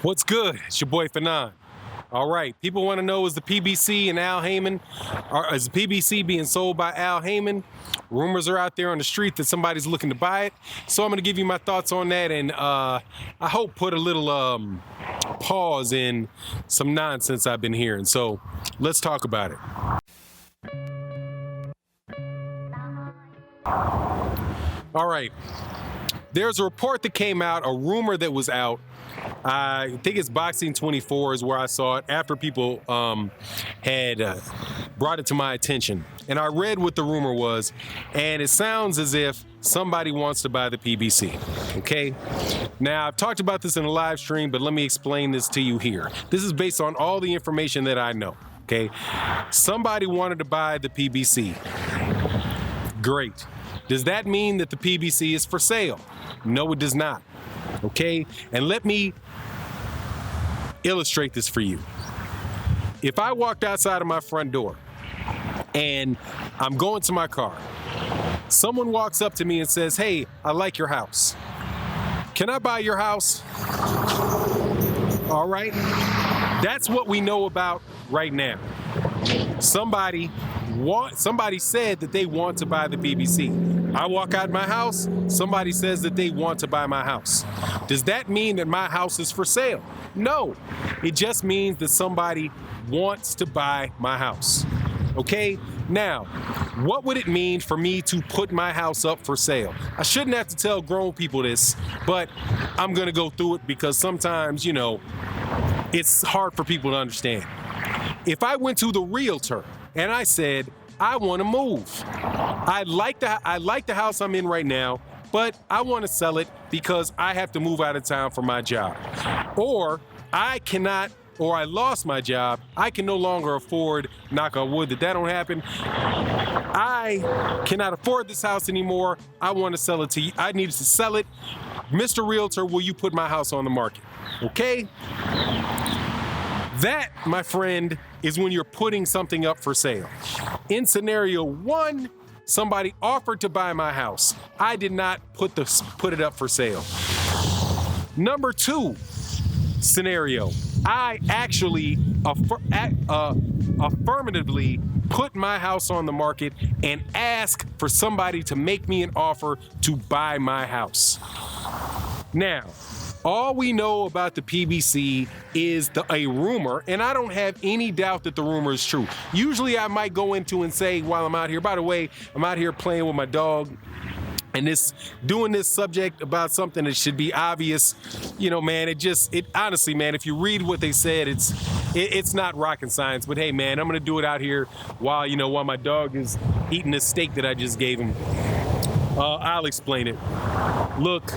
What's good? It's your boy Fanon. All right, people want to know, is the PBC and Al Haymon, or is the PBC being sold by Al Haymon? Rumors are out there on the street that somebody's looking to buy it. So I'm going to give you my thoughts on that, and I hope put a little pause in some nonsense I've been hearing. So let's talk about it. All right. There's a report that came out, a rumor that was out. I think it's Boxing 24 is where I saw it after people had brought it to my attention. And I read what the rumor was, and it sounds as if somebody wants to buy the PBC, okay? Now, I've talked about this in a live stream, but let me explain this to you here. This is based on all the information that I know, okay? Somebody wanted to buy the PBC. Great. Does that mean that the PBC is for sale? No, it does not. Okay? And let me illustrate this for you. If I walked outside of my front door and I'm going to my car, someone walks up to me and says, "Hey, I like your house. Can I buy your house?" All right? That's what we know about right now. Somebody said that they want to buy the PBC. I walk out my house, somebody says that they want to buy my house. Does that mean that my house is for sale? No. It just means that somebody wants to buy my house. Okay? Now, what would it mean for me to put my house up for sale? I shouldn't have to tell grown people this, but I'm going to go through it because sometimes, it's hard for people to understand. If I went to the realtor and I said, "I want to move. I like the house I'm in right now, but I want to sell it because I have to move out of town for my job. Or I lost my job. I can no longer afford, knock on wood that don't happen. I cannot afford this house anymore. I want to sell it to you. I need to sell it. Mr. Realtor, will you put my house on the market?" Okay? That, my friend, is when you're putting something up for sale. In scenario one, somebody offered to buy my house. I did not put it up for sale. Number two scenario, I actually affirmatively put my house on the market and ask for somebody to make me an offer to buy my house. Now, all we know about the PBC is a rumor, and I don't have any doubt that the rumor is true. Usually I might go into and say while I'm out here, by the way, I'm out here playing with my dog, and doing this subject about something that should be obvious, man, it honestly, man, if you read what they said, it's not rocket science. But hey, man, I'm gonna do it out here while my dog is eating this steak that I just gave him. I'll explain it. Look,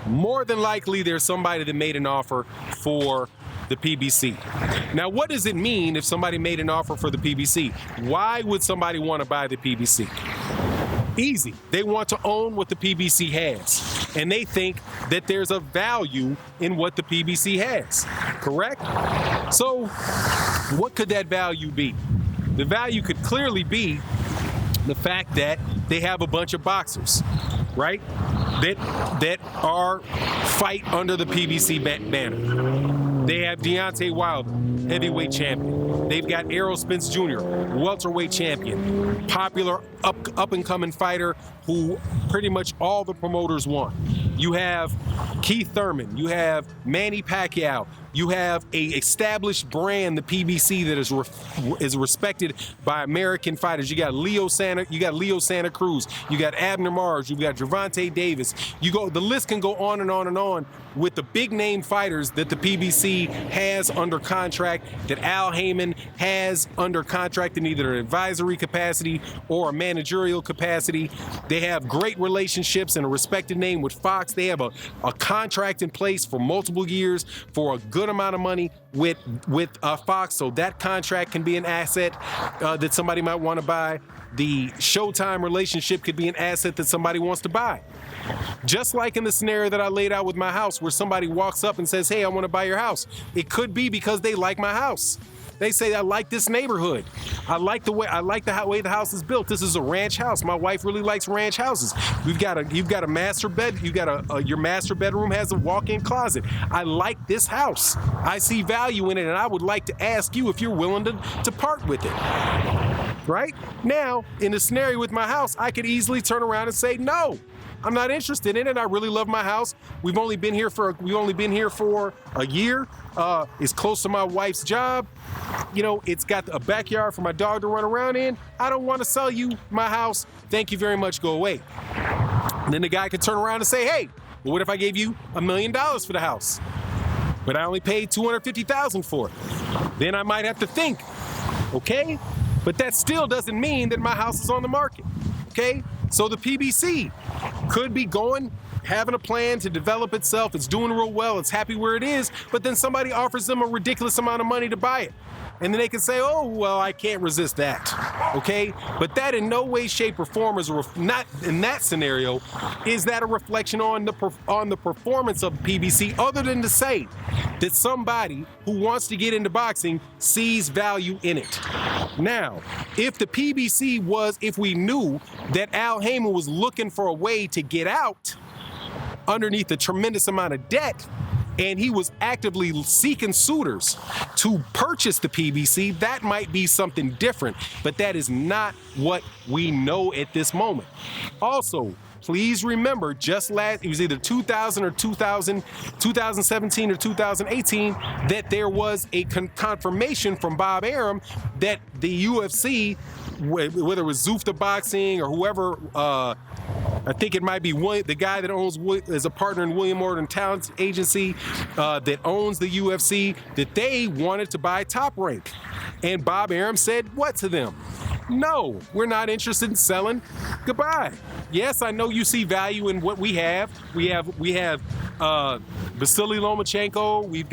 more than likely there's somebody that made an offer for the PBC. Now, what does it mean if somebody made an offer for the PBC? Why would somebody want to buy the PBC? Easy. They want to own what the PBC has, and they think that there's a value in what the PBC has, correct? So what could that value be? The value could clearly be the fact that they have a bunch of boxers, right? That are fight under the PBC banner. They have Deontay Wilder, heavyweight champion. They've got Errol Spence Jr., welterweight champion, popular up-and-coming fighter who pretty much all the promoters want. You have Keith Thurman. You have Manny Pacquiao. You have a established brand, the PBC, that is respected by American fighters. You got Leo Santa Cruz. You got Abner Mars. You've got Gervonta Davis. The list can go on and on and on with the big name fighters that the PBC has under contract, that Al Haymon has under contract in either an advisory capacity or a managerial capacity. They have great relationships and a respected name with Fox. They have a contract in place for multiple years for a good amount of money with Fox, so that contract can be an asset that somebody might want to buy. The Showtime relationship could be an asset that somebody wants to buy. Just like in the scenario that I laid out with my house, where somebody walks up and says, "Hey, I want to buy your house." It could be because they like my house. They say, I like this neighborhood. I like the way the house is built. This is a ranch house. My wife really likes ranch houses. You've got a master bed. Your master bedroom has a walk-in closet. I like this house. I see value in it, and I would like to ask you if you're willing to part with it. Right? Now, in the scenario with my house, I could easily turn around and say, no, I'm not interested in it. I really love my house. We've only been here for a year. It's close to my wife's job. It's got a backyard for my dog to run around in. I don't want to sell you my house. Thank you very much. Go away. And then the guy could turn around and say, hey, well, what if I gave you $1 million for the house? But I only paid $250,000 for it. Then I might have to think, okay? But that still doesn't mean that my house is on the market, okay? So the PBC could be having a plan to develop itself. It's doing real well. It's happy where it is. But then somebody offers them a ridiculous amount of money to buy it. And then they can say, oh, well, I can't resist that, okay? But that in no way, shape, or form not in that scenario, is that a reflection on the performance of PBC, other than to say that somebody who wants to get into boxing sees value in it. Now, if the PBC if we knew that Al Haymon was looking for a way to get out underneath a tremendous amount of debt, and he was actively seeking suitors to purchase the PBC, that might be something different, but that is not what we know at this moment. Also, please remember, it was either 2017 or 2018, that there was a confirmation from Bob Arum that the UFC, whether it was Zufta Boxing or whoever, I think it might be the guy that is a partner in William Morton Talent Agency that owns the UFC, that they wanted to buy Top Rank. And Bob Arum said what to them? No, we're not interested in selling. Goodbye. Yes, I know you see value in what we have. We have Vasily Lomachenko. We've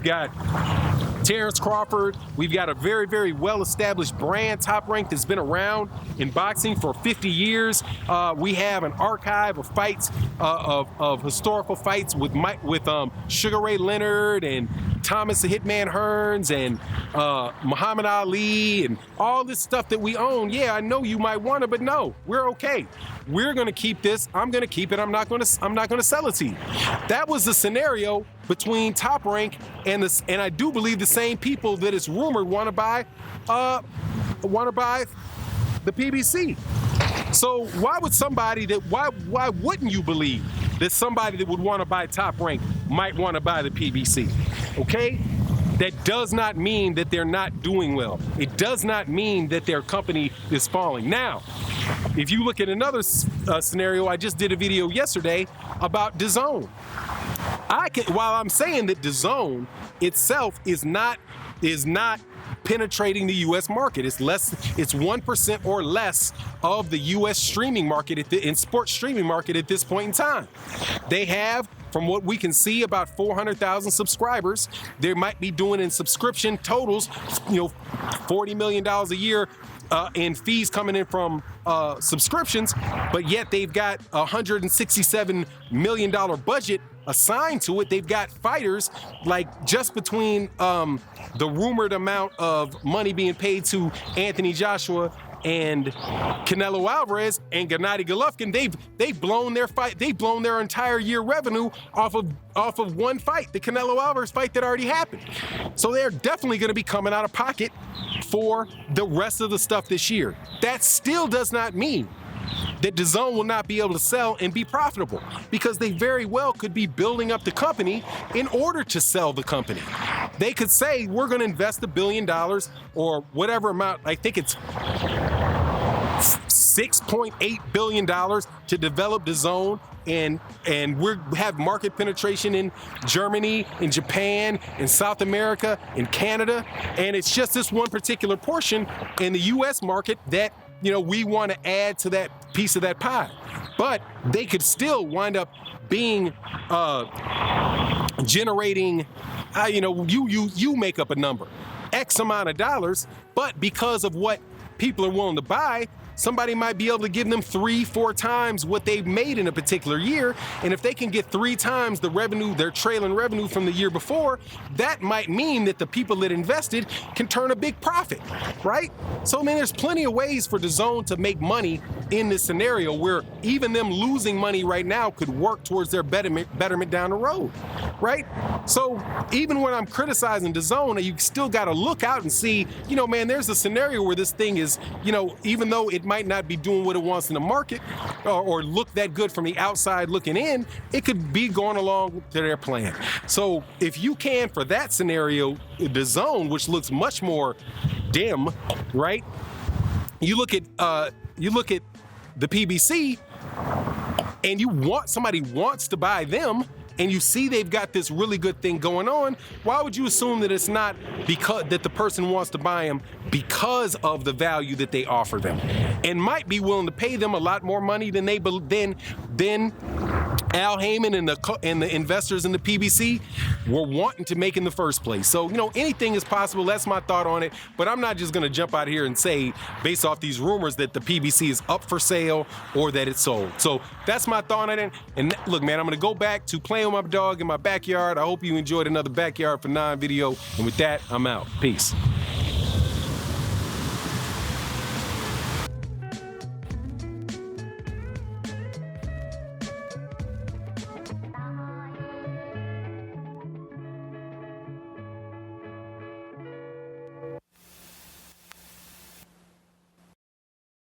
got Terrence Crawford. We've got a very, very well-established brand, Top Rank, that's been around in boxing for 50 years. We have an archive of fights, of historical fights with Sugar Ray Leonard and Thomas the Hitman Hearns and Muhammad Ali and all this stuff that we own. Yeah, I know you might want it, but no, we're okay. We're going to keep this. I'm going to keep it. I'm not going to sell it to you. That was the scenario between Top Rank and I do believe the same people that it's rumored want to buy the PBC. So why wouldn't you believe that somebody that would want to buy Top Rank might want to buy the PBC? Okay? That does not mean that they're not doing well. It does not mean that their company is falling. Now, if you look at another scenario, I just did a video yesterday about DAZN. While I'm saying that DAZN itself is not penetrating the U.S. market. It's 1% or less of the U.S. streaming market in sports streaming market at this point in time. They have, from what we can see, about 400,000 subscribers. They might be doing in subscription totals, $40 million a year in fees coming in from subscriptions, but yet they've got a $167 million budget assigned to it. They've got fighters, like just between the rumored amount of money being paid to Anthony Joshua and Canelo Alvarez and Gennady Golovkin, they've blown their entire year revenue off of one fight, the Canelo Alvarez fight that already happened. So they're definitely going to be coming out of pocket for the rest of the stuff this year. That still does not mean that DAZN will not be able to sell and be profitable, because they very well could be building up the company in order to sell the company. They could say, we're going to invest $1 billion or whatever amount. I think it's $6.8 billion to develop DAZN, and we have market penetration in Germany, in Japan, in South America, in Canada, and it's just this one particular portion in the U.S. market that we want to add to that piece of that pie. But they could still wind up being generating, you make up a number, X amount of dollars, but because of what people are willing to buy, somebody might be able to give them 3-4 times what they've made in a particular year. And if they can get 3 times the revenue, their trailing revenue from the year before, that might mean that the people that invested can turn a big profit, right? So, I mean, there's plenty of ways for DAZN to make money in this scenario where even them losing money right now could work towards their betterment down the road, right? So even when I'm criticizing DAZN, you still got to look out and see, you know, man, there's a scenario where this thing is, you know, even though it might not be doing what it wants in the market or look that good from the outside looking in, it could be going along to their plan. So if you can, for that scenario, DAZN, which looks much more dim, right? You look at the PBC and somebody wants to buy them, and you see they've got this really good thing going on, why would you assume that it's not because that the person wants to buy them because of the value that they offer them, and might be willing to pay them a lot more money than Al Haymon and the investors in the PBC were wanting to make in the first place. So, you know, anything is possible. That's my thought on it. But I'm not just going to jump out here and say, based off these rumors, that the PBC is up for sale or that it's sold. So that's my thought on it. And look, man, I'm going to go back to playing with my dog in my backyard. I hope you enjoyed another Backyard for 9 video. And with that, I'm out. Peace.